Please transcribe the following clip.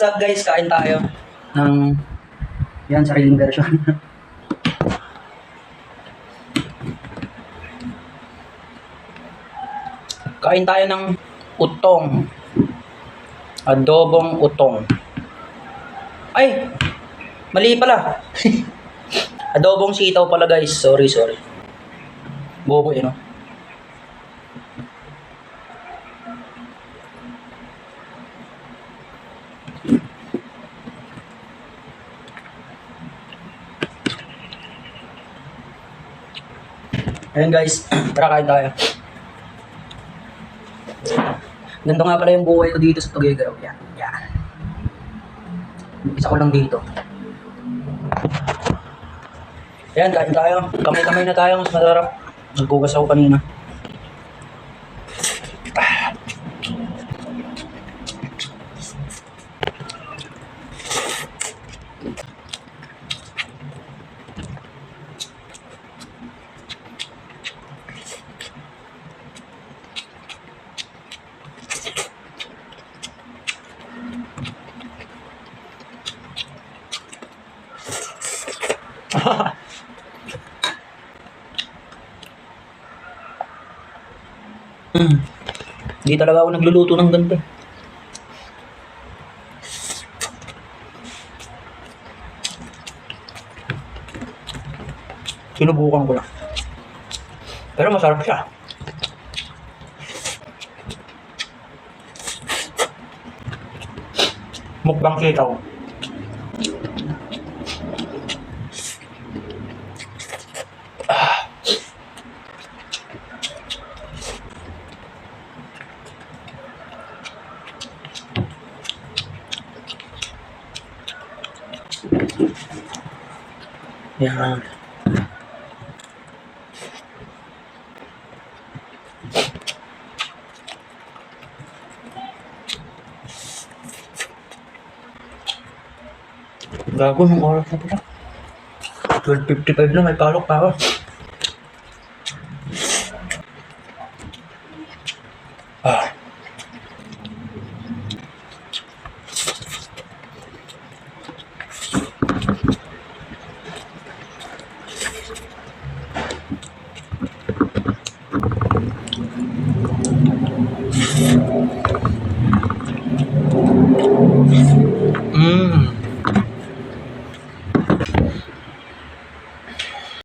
up guys? Kain tayo ng yan, sariling version. Kain tayo ng utong. Adobong utong. Ay! Mali pala. Adobong sitaw pala guys. Sorry. Bobo eh, no? Ayan guys, tara kain tayo. Ganito nga pala yung buhay ko dito sa Tuguegarao. Yan. Isa ko lang dito. Ayan, kain tayo. Kamay-kamay na tayo, mas masarap. Nagkugas ako kanina. Hindi talaga ako nagluluto ng ganito. Sinubukan ko lang. Pero masarap siya. Mukbang sitaw. Yan. Gago ng oras na pala. 12:55 na, may palok pa ako. Ah.